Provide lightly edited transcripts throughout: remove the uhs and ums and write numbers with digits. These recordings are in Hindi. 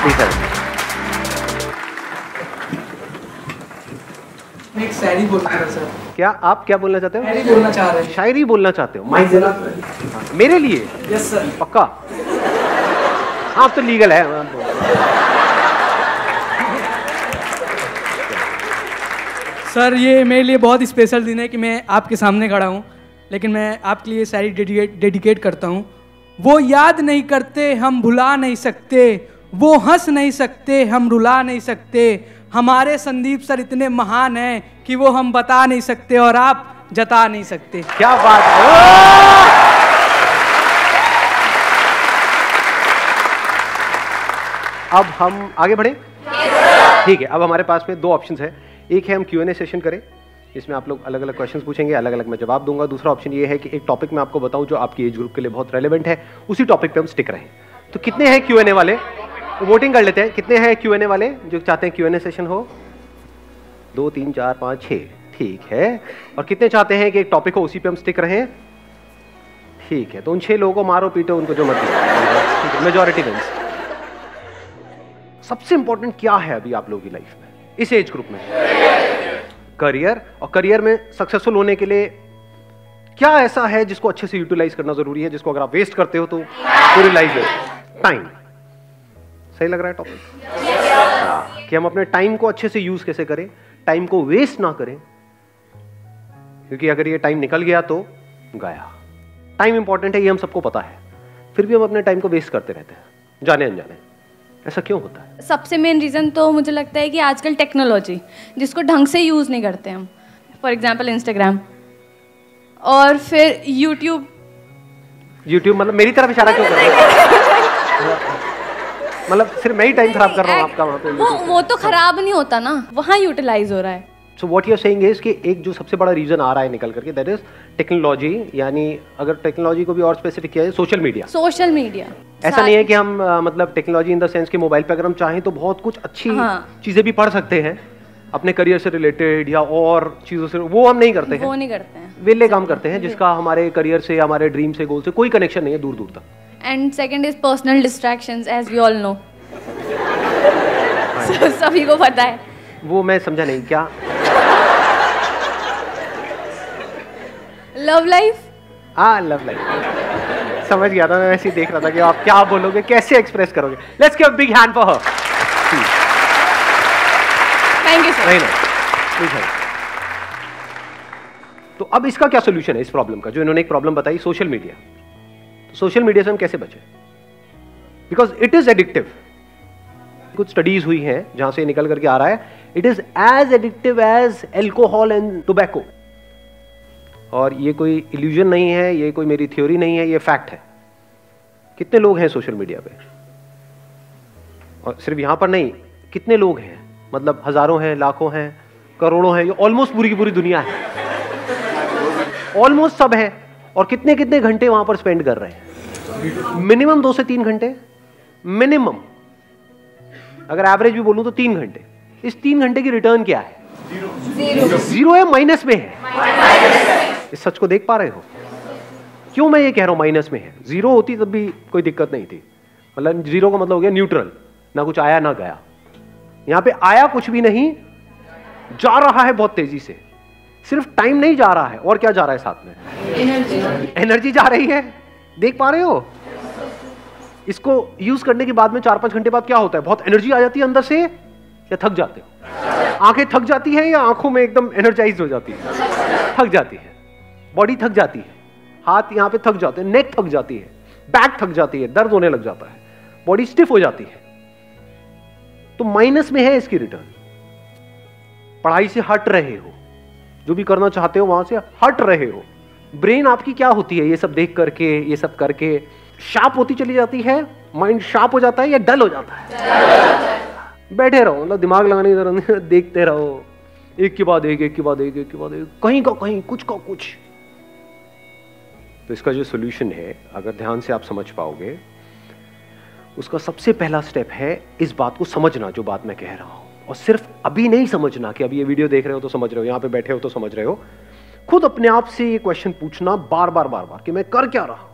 ठीक है। मैं एक शायरी बोलना था सर। क्या आप क्या बोलना चाहते हो? शायरी बोलना चाह रहे हैं। शायरी बोलना चाहते हो? माइक देना मेरे लिए। Yes sir. पक्का? आप तो लीगल है। सर ये मेरे लिए बहुत स्पेशल दिन है कि मैं आपके सामने खड़ा हूँ, लेकिन मैं आपके लिए शायरी डेडिकेट करता हूँ। वो याद नहीं करते हम भुला नहीं सकते, वो हंस नहीं सकते हम रुला नहीं सकते, हमारे संदीप सर इतने महान हैं कि वो हम बता नहीं सकते और आप जता नहीं सकते। क्या बात है। अब हम आगे बढ़े? ठीक है, अब हमारे पास में दो ऑप्शंस हैं। एक है हम Q&A सेशन करें, इसमें आप लोग अलग अलग क्वेश्चंस पूछेंगे, अलग अलग मैं जवाब दूंगा। दूसरा ऑप्शन ये है कि एक टॉपिक मैं आपको बताऊं जो आपकी एज ग्रुप के लिए बहुत रेलेवेंट है, उसी टॉपिक पे हम स्टिक रहें। तो कितने हैं Q&A वाले? वोटिंग कर लेते हैं। कितने हैं Q&A वाले जो चाहते हैं Q&A सेशन हो? 2 3 4 5 6। ठीक है। और कितने चाहते हैं कि एक टॉपिक हो उसी पे हम स्टिक रहें? ठीक है। तो उन 6 लोगों को मारो पीटो, उनको जो मर्जी। ठीक है, मेजॉरिटी विंस। सबसे इंपॉर्टेंट क्या है अभी आप लोगों की लाइफ में इस एज ग्रुप में? करियर। और करियर में सक्सेसफुल होने के लिए क्या ऐसा है जिसको अच्छे से यूटिलाइज करना जरूरी है, जिसको अगर आप वेस्ट करते हो तो पूरी लाइफ वेस्ट? टाइम। सही लग रहा है टॉपिक? कि हम अपने टाइम को अच्छे से यूज कैसे करें, टाइम को वेस्ट ना करें, क्योंकि अगर ये टाइम निकल गया तो गया। टाइम इंपॉर्टेंट है, ये हम सबको पता है, फिर भी हम अपने टाइम को वेस्ट करते रहते हैं जाने अनजाने। ऐसा क्यों होता है? सबसे मेन रीज़न तो मुझे लगता है कि आजकल टेक्नोलॉजी जिसको ढंग से यूज़ नहीं करते हम, फॉर एग्जांपल इंस्टाग्राम और फिर यूट्यूब मतलब मेरी तरफ इशारा क्यों कर रहे हो? मतलब सिर्फ मैं ही टाइम खराब कर रहा हूँ आपका वहाँ पे? वो तो खराब नहीं होता ना, वहाँ यूटिलाइज हो रहा है। So what you are saying is कि एक जो सबसे बड़ा रीजन आ रहा है निकल करके, दैट इज टेक्नोलॉजी। यानी अगर टेक्नोलॉजी को भी और स्पेसिफिक किया जाए, सोशल मीडिया। सोशल मीडिया ऐसा नहीं है कि हम मतलब टेक्नोलॉजी इन द सेंस कि मोबाइल पे अगर हम चाहें तो बहुत कुछ अच्छी चीजें भी पढ़ सकते हैं अपने करियर से रिलेटेड या और चीजों से, वो हम नहीं करते हैं। वो नहीं करते हैं, वेले काम करते हैं जिसका हमारे करियर से, हमारे ड्रीम से, गोल से कोई कनेक्शन नहीं है दूर दूर तक। And second is personal distractions, as we all know. सभी को पता है। वो मैं समझा नहीं क्या? Love life. हाँ, लव लाइफ समझ गया था मैं, वैसे ही देख रहा था कि आप क्या बोलोगे, कैसे एक्सप्रेस करोगे। Let's give a big hand for her. Thank you sir. नहीं। तो अब इसका क्या सोल्यूशन है इस प्रॉब्लम का, जो इन्होंने एक प्रॉब्लम बताई, सोशल मीडिया। तो सोशल मीडिया से हम कैसे बचें? Because it is addictive. कुछ स्टडीज हुई हैं जहां से निकल करके आ रहा है, it is as addictive as alcohol and tobacco. और ये कोई इल्यूजन नहीं है, ये कोई मेरी थ्योरी नहीं है, ये फैक्ट है। कितने लोग हैं सोशल मीडिया पे? और सिर्फ यहां पर नहीं, कितने लोग हैं, मतलब हजारों हैं, लाखों हैं, करोड़ों हैं, ये ऑलमोस्ट पूरी की पूरी दुनिया है, ऑलमोस्ट सब है। और कितने कितने घंटे वहां पर स्पेंड कर रहे हैं? मिनिमम 2 से 3 घंटे मिनिमम। अगर एवरेज भी बोलूं तो 3 घंटे। इस 3 घंटे की रिटर्न क्या है? जीरो है, माइनस में है। इस सच को देख पा रहे हो? क्यों मैं ये कह रहा हूं माइनस में है? जीरो होती तब भी कोई दिक्कत नहीं थी, मतलब जीरो का मतलब हो गया न्यूट्रल, ना कुछ आया ना गया। यहां पे आया कुछ भी नहीं, जा रहा है बहुत तेजी से। सिर्फ टाइम नहीं जा रहा है, और क्या जा रहा है साथ में? एनर्जी जा रही है। देख पा रहे हो? इसको यूज करने के बाद में 4-5 घंटे बाद क्या होता है? बहुत एनर्जी आ जाती है अंदर से, या थक जाते हो? आंखें थक जाती है या आंखों में एकदम एनर्जाइज हो जाती है? थक जाती है, बॉडी थक जाती है, हाथ यहां पे थक जाते हैं, नेक थक जाती है, बैक थक जाती है, दर्द होने लग जाता है, बॉडी स्टिफ हो जाती है। तो माइनस में है इसकी रिटर्न। पढ़ाई से हट रहे हो, जो भी करना चाहते हो वहां से हट रहे हो। ब्रेन आपकी क्या होती है ये सब देख करके, ये सब करके? शार्प होती चली जाती है, माइंड शार्प हो जाता है या डल हो जाता है? बैठे रहो, मतलब दिमाग लगाने की जरूरत नहीं, देखते रहो, एक के बाद एक, एक के बाद एक, एक के बाद एक, कहीं का कहीं, कुछ का कुछ। तो इसका जो सोल्यूशन है, अगर ध्यान से आप समझ पाओगे, उसका सबसे पहला स्टेप है इस बात को समझना, जो बात मैं कह रहा हूं। और सिर्फ अभी नहीं समझना कि अभी ये वीडियो देख रहे हो तो समझ रहे हो, यहां पे बैठे हो तो समझ रहे हो। खुद अपने आप से ये क्वेश्चन पूछना बार बार कि मैं कर क्या रहा हूं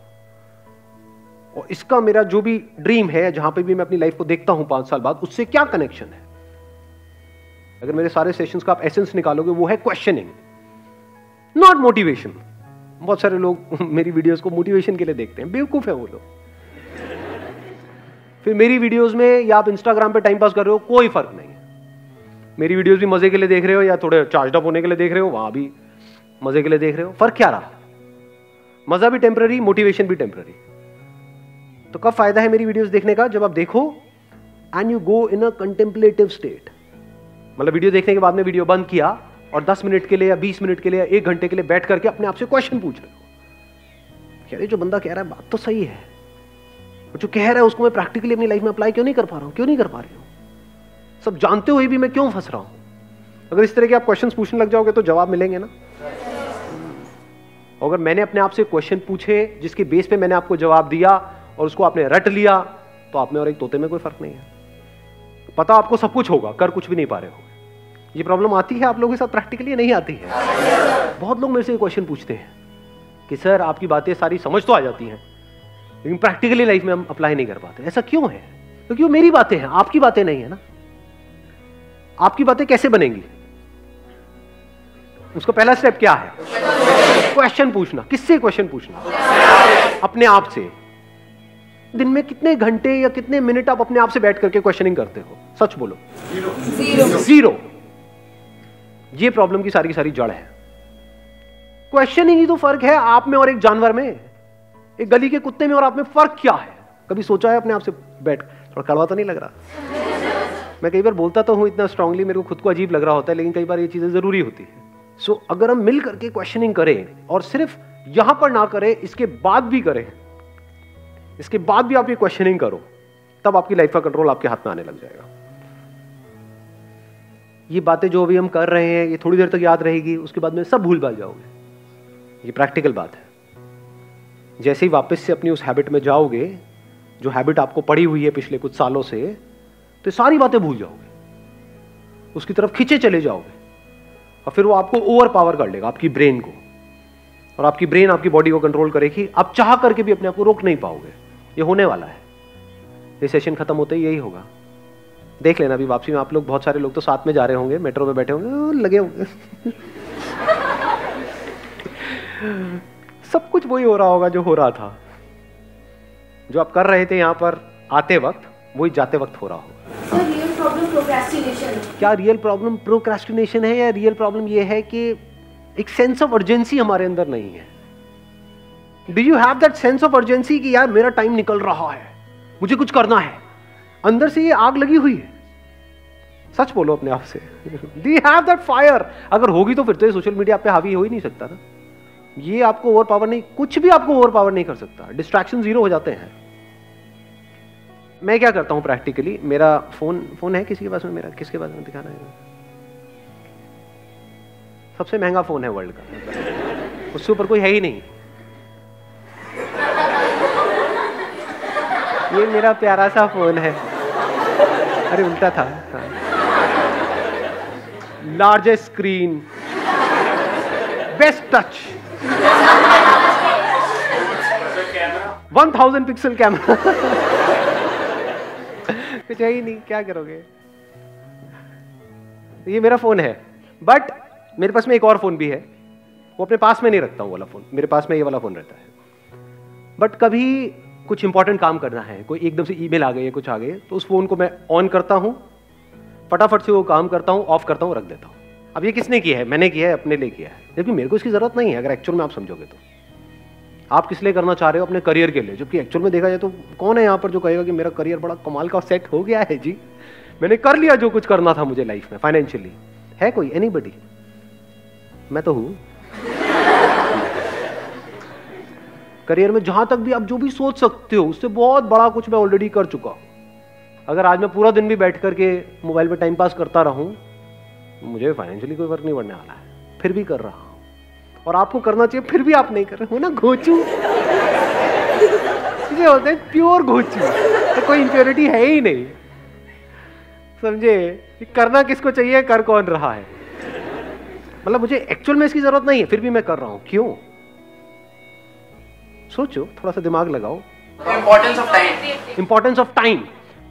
और इसका मेरा जो भी ड्रीम है, जहां पे भी मैं अपनी लाइफ को देखता हूं 5 साल बाद, उससे क्या कनेक्शन है? अगर मेरे सारे सेशंस का आप एसेंस निकालोगे, वो है क्वेश्चनिंग, नॉट मोटिवेशन। बहुत सारे लोग मेरी वीडियोस को मोटिवेशन के लिए देखते हैं, बेवकूफ है वो लोग। फिर मेरी वीडियोस में या आप इंस्टाग्राम पे टाइम पास कर रहे हो, कोई फर्क नहीं है। मेरी वीडियोस भी मजे के लिए देख रहे हो या थोड़े चार्ज अप होने के लिए देख रहे हो, वहां भी मजे के लिए देख रहे हो, फर्क क्या रहा? मजा भी टेम्पररी, मोटिवेशन भी टेम्पररी। तो कब फायदा है मेरी वीडियोस देखने का? जब आप देखो and you go in a contemplative state. मतलब वीडियो देखने के बाद में वीडियो बंद किया और 10 मिनट के लिए या 20 मिनट के लिए या 1 घंटे के लिए बैठ करके अपने आप से क्वेश्चन पूछ रहे हो, यार ये जो बंदा कह रहा है बात तो सही है, और जो कह रहा है उसको मैं प्रैक्टिकली अपनी लाइफ में अप्लाई क्यों नहीं कर पा रहा हूं, क्यों नहीं कर पा रही हूं? सब जानते हुए भी मैं क्यों फंस रहा हूं? अगर इस तरह के आप क्वेश्चंस पूछने लग जाओगे तो जवाब मिलेंगे ना। अगर मैंने अपने आप से क्वेश्चन पूछे जिसके बेस पे मैंने आपको जवाब दिया और उसको आपने रट लिया, तो आप में और एक तोते में कोई फर्क नहीं है। पता आपको सब कुछ होगा, कर कुछ भी नहीं पा रहे हो। ये प्रॉब्लम आती है आप लोगों के साथ प्रैक्टिकली? नहीं आती है। बहुत लोग मेरे से क्वेश्चन पूछते हैं कि सर आपकी बातें सारी समझ तो आ जाती हैं, लेकिन प्रैक्टिकली लाइफ में हम अप्लाई नहीं कर पाते। ऐसा क्यों है? क्योंकि वो मेरी बातें हैं, आपकी बातें नहीं है ना। आपकी बातें कैसे बनेंगी? उसका पहला स्टेप क्या है? क्वेश्चन पूछना। किससे क्वेश्चन पूछना? अपने आप से। दिन में कितने घंटे या कितने मिनट आप अपने आप से बैठ करके क्वेश्चनिंग करते हो? सच बोलो। जीरो। ये प्रॉब्लम की सारी जड़ है। क्वेश्चनिंग ही तो फर्क है आप में और एक जानवर में, एक गली के कुत्ते में और आप में फर्क क्या है? कभी सोचा है अपने आप से बैठ? थोड़ा कड़वा तो नहीं लग रहा? मैं कई बार बोलता तो हूं इतना स्ट्रांगली, मेरे को खुद को अजीब लग रहा होता है, लेकिन कई बार ये चीजें जरूरी होती है। सो अगर हम मिल करके क्वेश्चनिंग करें और सिर्फ यहां पर ना करें, इसके बाद भी करें, इसके बाद भी आप ये क्वेश्चनिंग करो, तब आपकी लाइफ का कंट्रोल आपके हाथ में आने लग जाएगा। ये बातें जो अभी हम कर रहे हैं ये थोड़ी देर तक याद रहेगी, उसके बाद में सब भूल भाल जाओगे। ये प्रैक्टिकल बात है। जैसे ही वापस से अपनी उस हैबिट में जाओगे, जो हैबिट आपको पड़ी हुई है पिछले कुछ सालों से, तो सारी बातें भूल जाओगे, उसकी तरफ खींचे चले जाओगे, और फिर वो आपको ओवर पावर कर लेगा, आपकी ब्रेन को, और आपकी ब्रेन आपकी बॉडी को कंट्रोल करेगी। आप चाह करके भी अपने आप को रोक नहीं पाओगे। ये होने वाला है। ये सेशन खत्म होते ही यही होगा। देख लेना, अभी वापसी में आप लोग, बहुत सारे लोग तो साथ में जा रहे होंगे, मेट्रो में बैठे होंगे, लगे होंगे सब कुछ वही हो रहा होगा जो हो रहा था, जो आप कर रहे थे यहां पर आते वक्त, वही जाते वक्त हो रहा होगा। रियल प्रॉब्लम प्रोक्रेस्टिनेशन है। क्या रियल प्रॉब्लम प्रोक्रेस्टिनेशन है, या रियल प्रॉब्लम ये है कि एक सेंस ऑफ अर्जेंसी हमारे अंदर नहीं है? Do you have that sense of urgency कि यार मेरा टाइम निकल रहा है, मुझे कुछ करना है? अंदर से ये आग लगी हुई है। सच बोलो अपने आप से। Do you have that fire? अगर होगी तो फिर तो ये सोशल मीडिया पे हावी हो ही नहीं सकता ना। ये आपको ओवर पावर नहीं, कुछ भी आपको ओवर पावर नहीं कर सकता। डिस्ट्रैक्शन जीरो हो जाते हैं। मैं क्या करता हूं प्रैक्टिकली, मेरा फोन है किसी के पास में? मेरा किसके पास में दिखाना है? सबसे महंगा फोन है वर्ल्ड का, उससे ऊपर कोई है ही नहीं। ये मेरा प्यारा सा फोन है। अरे उल्टा था। Largest screen, best touch, 1000 pixel camera. कुछ है ही नहीं, क्या करोगे? ये मेरा फोन है, बट मेरे पास में एक और फोन भी है। वो अपने पास में नहीं रखता हूं वाला फोन, मेरे पास में ये वाला फोन रहता है। बट कभी कुछ इंपॉर्टेंट काम करना है, कोई एकदम से ईमेल आ गई है, कुछ आ गए, तो उस फोन को मैं ऑन करता हूं, फटाफट से वो काम करता हूं, ऑफ करता हूं, रख देता हूं। अब ये किसने किया है? मैंने किया है, अपने लिए किया है, जबकि मेरे को इसकी जरूरत नहीं है। अगर एक्चुअल में आप समझोगे तो आप किस लिए करना चाह रहे हो? अपने करियर के लिए। जबकि एक्चुअल में देखा जाए तो कौन है यहाँ पर जो कहेगा कि मेरा करियर बड़ा कमाल का सेट हो गया है जी, मैंने कर लिया जो कुछ करना था मुझे लाइफ में फाइनेंशियली? है कोई? एनीबडी? मैं तो हूं। करियर में जहां तक भी आप जो भी सोच सकते हो, उससे बहुत बड़ा कुछ मैं ऑलरेडी कर चुका हूं। अगर आज मैं पूरा दिन भी बैठ करके मोबाइल पे टाइम पास करता रहूं, मुझे फाइनेंशियली कोई फर्क नहीं पड़ने वाला है, फिर भी कर रहा हूं। और आपको करना चाहिए, फिर भी आप नहीं कर रहे हो ना। घोचू इसे होते हैं प्योर घोचू, तो कोई इंप्योरिटी है ही नहीं। समझे? करना किसको चाहिए, कर कौन रहा है? मतलब मुझे एक्चुअल में इसकी जरूरत नहीं है, फिर भी मैं कर रहा हूं। क्यों? सोचो, थोड़ा सा दिमाग लगाओ। Importance of time. Importance of time.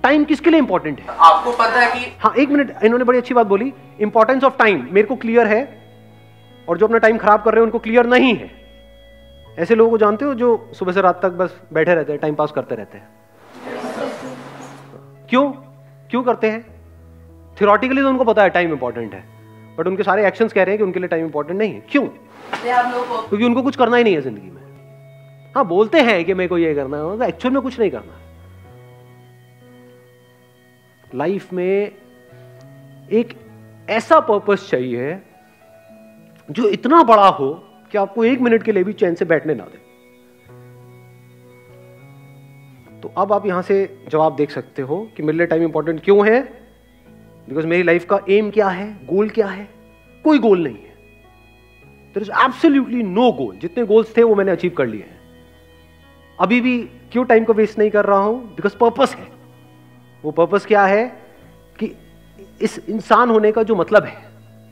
Time किसके लिए इंपॉर्टेंट है? आपको पता है कि हाँ, एक मिनट, इन्होंने बड़ी अच्छी बात बोली। इंपॉर्टेंस ऑफ टाइम मेरे को क्लियर है, और जो अपना टाइम खराब कर रहे हैं उनको क्लियर नहीं है। ऐसे लोगों को जानते हो जो सुबह से रात तक बस बैठे रहते हैं, टाइम पास करते रहते हैं। क्यों करते हैं? थियोरेटिकली तो उनको पता है टाइम इंपॉर्टेंट है, बट उनके सारे एक्शंस कह रहे हैं कि उनके लिए टाइम इंपॉर्टेंट नहीं है। क्यों? क्योंकि उनको कुछ करना ही नहीं है जिंदगी में। हाँ, बोलते हैं कि मेरे को ये करना है, एक्चुअल में कुछ नहीं करना। लाइफ में एक ऐसा पर्पस चाहिए जो इतना बड़ा हो कि आपको 1 मिनट के लिए भी चैन से बैठने ना दे। तो अब आप यहां से जवाब देख सकते हो कि मेरे लिए टाइम इंपॉर्टेंट क्यों है। बिकॉज मेरी लाइफ का एम क्या है, गोल क्या है? कोई गोल नहीं है। देयर इज एब्सोल्युटली नो गोल। जितने गोल्स थे वो मैंने अचीव कर लिए हैं। अभी भी क्यों टाइम को वेस्ट नहीं कर रहा हूं? बिकॉज पर्पस है। वो पर्पस क्या है कि इस इंसान होने का जो मतलब है,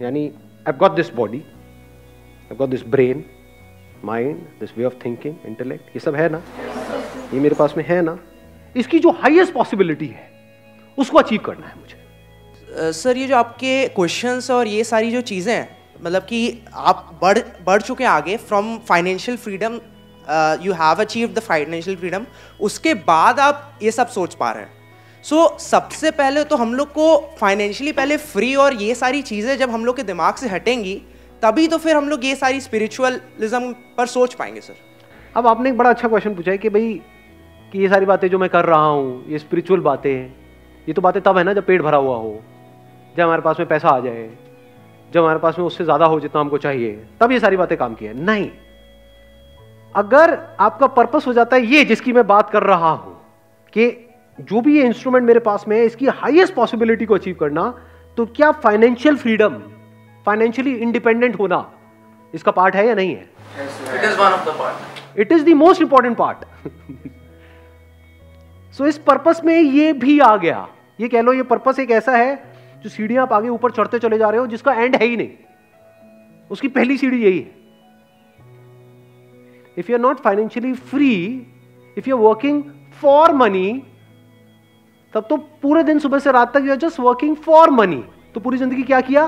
यानी I have got this body, I have got this brain, mind, this way of thinking, intellect, ये सब है ना, ये मेरे पास में है ना। इसकी जो हाईएस्ट पॉसिबिलिटी है उसको अचीव करना है मुझे। सर, ये जो आपके क्वेश्चंस और ये सारी जो चीज़ें हैं, मतलब कि आप बढ़ चुके हैं आगे from financial freedom, you have achieved the financial freedom, उसके बाद आप ये सब सोच पा रहे हैं। सो सबसे पहले तो हम लोग को फाइनेंशियली पहले फ्री और ये सारी चीज़ें जब हम लोग के दिमाग से हटेंगी, तभी तो फिर हम लोग ये सारी स्पिरिचुअलिज्म पर सोच पाएंगे। सर, अब आपने एक बड़ा अच्छा क्वेश्चन पूछा है कि भाई कि ये सारी बातें जो मैं कर रहा हूँ, ये स्पिरिचुअल बातें हैं, ये तो बातें तब है ना जब पेट भरा हुआ हो, जब हमारे पास में पैसा आ जाए, जब हमारे पास में उससे ज्यादा हो जितना हमको चाहिए, तब ये सारी बातें काम की है। नहीं, अगर आपका पर्पस हो जाता है ये जिसकी मैं बात कर रहा हूं कि जो भी ये इंस्ट्रूमेंट मेरे पास में है इसकी हाईएस्ट पॉसिबिलिटी को अचीव करना, तो क्या फाइनेंशियल फ्रीडम, फाइनेंशियली इंडिपेंडेंट होना इसका पार्ट है या नहीं है? It is one of the part, it is the most important part. So इस पर्पस में ये भी आ गया। ये कह लो ये पर्पस एक ऐसा है जो सीढ़ियां आप आगे ऊपर चढ़ते चले जा रहे हो जिसका एंड है ही नहीं, उसकी पहली सीढ़ी यही है। If you are not financially free, if you are working for money, तब तो पूरे दिन सुबह से रात तक you are just working for money. तो पूरी जिंदगी क्या किया?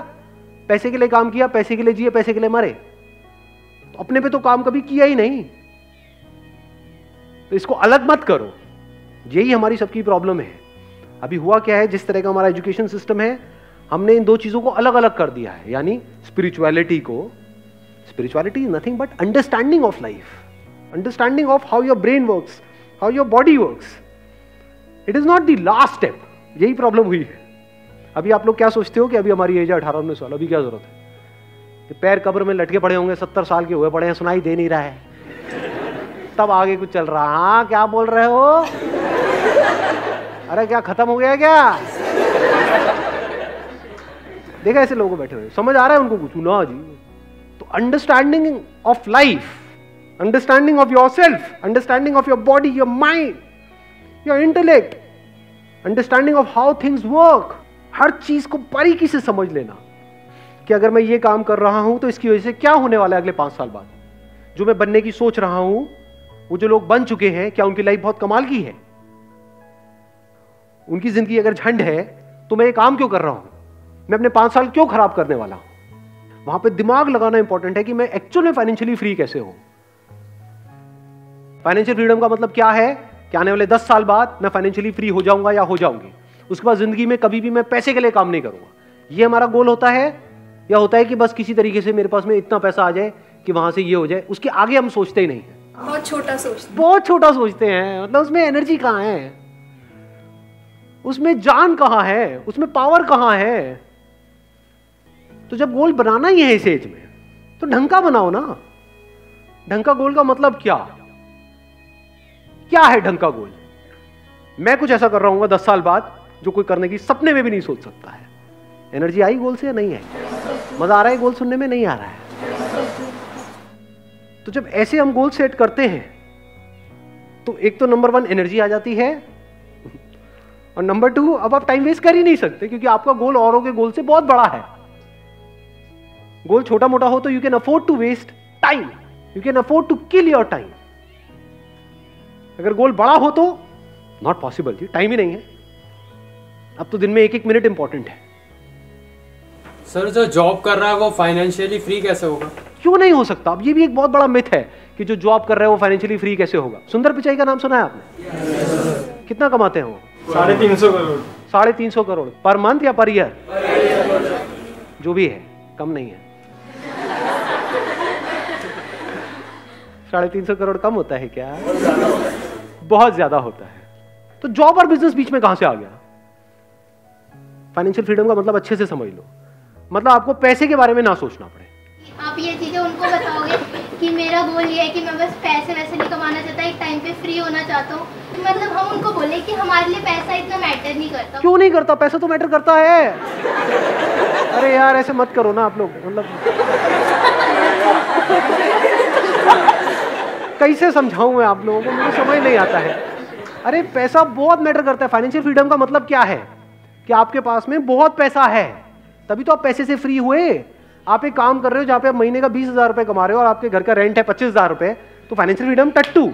पैसे के लिए काम किया, पैसे के लिए जिए, पैसे के लिए मरे। तो अपने पे तो काम कभी किया ही नहीं। तो इसको अलग मत करो, यही हमारी सबकी प्रॉब्लम है। अभी हुआ क्या है, जिस तरह का हमारा एजुकेशन सिस्टम है, हमने इन दो चीजों को अलग अलग कर दिया है। यानी spirituality is nothing but understanding of life, understanding of how your brain works, how your body works. It is not the last step. यही प्रॉब्लम हुई है। अभी आप लोग क्या सोचते हो कि अभी हमारी एज है 18-19 साल, अभी क्या जरूरत है कि पैर कब्र में लटके पड़े होंगे, 70 साल के हुए पड़े हैं, सुनाई दे नहीं रहा है, तब आगे कुछ चल रहा। हाँ, क्या बोल रहे हो? अरे क्या खत्म हो गया क्या? देखा ऐसे लोगों को बैठे हुए, समझ आ रहा है उनको कुछ ना जी? तो understanding of life, understanding of your self, understanding of your body, your mind, your intellect, understanding of how things work, हर चीज को बारीकी से समझ लेना कि अगर मैं ये काम कर रहा हूं तो इसकी वजह से क्या होने वाला है अगले 5 साल बाद। जो मैं बनने की सोच रहा हूं, वो जो लोग बन चुके हैं, क्या उनकी लाइफ बहुत कमाल की है? उनकी जिंदगी अगर झंड है तो मैं ये काम क्यों कर रहा हूं? मैं अपने 5 साल क्यों खराब करने वाला हूं? वहां पे दिमाग लगाना इंपॉर्टेंट है कि मैं एक्चुअल में फाइनेंशियली फ्री कैसे हूं। फाइनेंशियल फ्रीडम का मतलब क्या है कि आने वाले 10 साल बाद मैं फाइनेंशियली फ्री हो जाऊंगा या हो जाऊंगी। उसके बाद जिंदगी में कभी भी मैं पैसे के लिए काम नहीं करूंगा। ये हमारा गोल होता है, या होता है कि बस किसी तरीके से मेरे पास में इतना पैसा आ जाए कि वहां से ये हो जाए। उसके आगे हम सोचते ही नहीं है, बहुत छोटा सोचते हैं। बहुत छोटा सोचते हैं। मतलब उसमें एनर्जी कहां है, उसमें जान कहां है, उसमें पावर कहां है? तो जब गोल बनाना ही है इस एज में, तो ढंग का बनाओ ना। ढंग का गोल का मतलब क्या है ढंग का गोल? मैं कुछ ऐसा कर रहा हूँ 10 साल बाद जो कोई करने की सपने में भी नहीं सोच सकता है। एनर्जी आई गोल से या नहीं है? मजा आ रहा है गोल सुनने में? नहीं आ रहा है। तो जब ऐसे हम गोल सेट करते हैं तो एक तो नंबर 1 एनर्जी आ जाती है, और नंबर 2 अब आप टाइम वेस्ट कर ही नहीं सकते क्योंकि आपका गोल औरों के गोल से बहुत बड़ा है। गोल छोटा मोटा हो तो you can afford to waste time, you can afford to kill your time. अगर गोल बड़ा हो तो नॉट पॉसिबल जी, टाइम ही नहीं है। अब तो दिन में 1-1 मिनट इंपॉर्टेंट है। सर जो जॉब कर रहा है वो फाइनेंशियली फ्री कैसे होगा? क्यों नहीं हो सकता? अब ये भी एक बहुत बड़ा मिथ है कि जो जॉब कर रहा है वो फाइनेंशियली फ्री कैसे होगा। सुंदर पिचाई का नाम सुना है आपने? कितना कमाते हैं वो? 350 करोड़। 350 करोड़ पर मंथ या पर ईयर? जो भी है, कम नहीं है। 350 करोड़ कम होता है क्या? बहुत ज्यादा होता है। तो जॉब और बिजनेस बीच में कहां से आ गया? फाइनेंशियल फ्रीडम का मतलब अच्छे से समझ लो, मतलब आपको पैसे के बारे में ना सोचना पड़े। आप ये चीजें उनको बताओगे कि मेरा गोल ये है कि मैं बस पैसे वैसे नहीं कमाना चाहता, एक टाइम पे फ्री होना चाहता हूँ। मतलब हम उनको बोले कि हमारे लिए पैसा इतना मैटर नहीं करता। क्यों नहीं करता? पैसा तो मैटर करता है। अरे यार ऐसे मत करो ना आप लोग, मतलब कैसे समझाऊं मैं आप लोगों को, मुझे समझ नहीं आता है। अरे पैसा बहुत मैटर करता है। फाइनेंशियल फ्रीडम का मतलब क्या है? कि आपके पास में बहुत पैसा है, तभी तो आप पैसे से फ्री हुए। आप एक काम कर रहे हो जहां पे आप महीने का 20,000 रुपए कमा रहे हो और आपके घर का रेंट है 25,000 रुपए, तो फाइनेंशियल फ्रीडम टट्टू।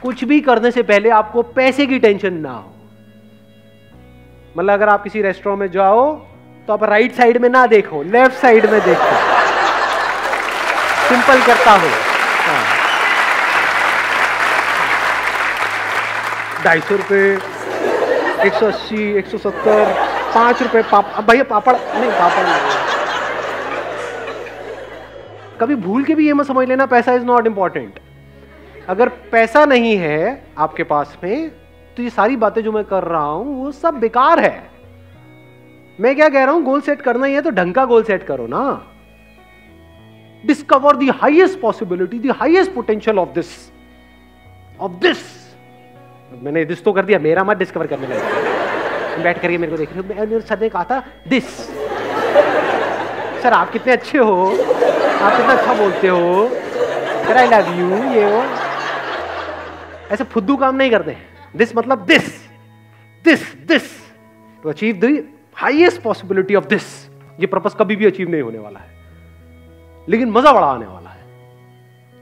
कुछ भी करने से पहले आपको पैसे की टेंशन ना हो। मतलब अगर आप किसी रेस्टोरेंट में जाओ तो आप राइट साइड में ना देखो, लेफ्ट साइड में देखो। सिंपल करता हूं। 250 रुपए, 180, 170, 5 रुपए भैया पापड़ नहीं, पापड़ नहीं। कभी भूल के भी ये मत समझ लेना पैसा इज नॉट इंपॉर्टेंट। अगर पैसा नहीं है आपके पास में तो ये सारी बातें जो मैं कर रहा हूं वो सब बेकार है। मैं क्या कह रहा हूं, गोल सेट करना ही है तो ढंग का गोल सेट करो ना। Discover the highest possibility, the highest potential of this. मैंने दिस तो कर दिया, मेरा मत डिस्कवर करने लगा। बैठ करके मेरे को देख रहे हो, सर ने कहा था दिस। सर आप कितने अच्छे हो, आप कितना अच्छा बोलते हो, सर आई लव यू, ये वो ऐसे फुद्दू काम नहीं करते। दिस मतलब this to achieve the highest possibility of this. ये पर्पस कभी भी अचीव नहीं होने वाला है, लेकिन मजा बड़ा आने वाला है।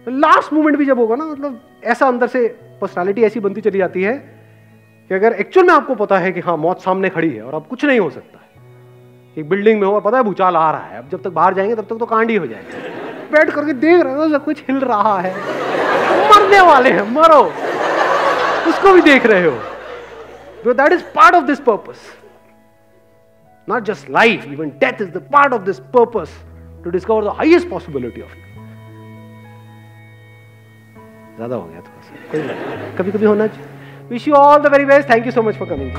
लास्ट मोमेंट भी जब होगा ना, मतलब ऐसा अंदर से पर्सनालिटी ऐसी बनती चली जाती है कि अगर एक्चुअल में आपको पता है कि हाँ मौत सामने खड़ी है और अब कुछ नहीं हो सकता है। एक बिल्डिंग में हो, पता है भूचाल आ रहा है, अब जब तक बाहर जाएंगे तब तक तो कांड ही हो जाएगा। बैठ करके देख रहे हो सब कुछ हिल रहा है, मरने वाले हैं, मरो, उसको भी देख रहे हो। So that is part of this purpose. Not just life, even death is the part of this purpose to discover the highest possibility of it. ज़्यादा हो गया थोड़ा सा, कभी कभी होना चाहिए। Wish you all the very best. Thank you so much for coming.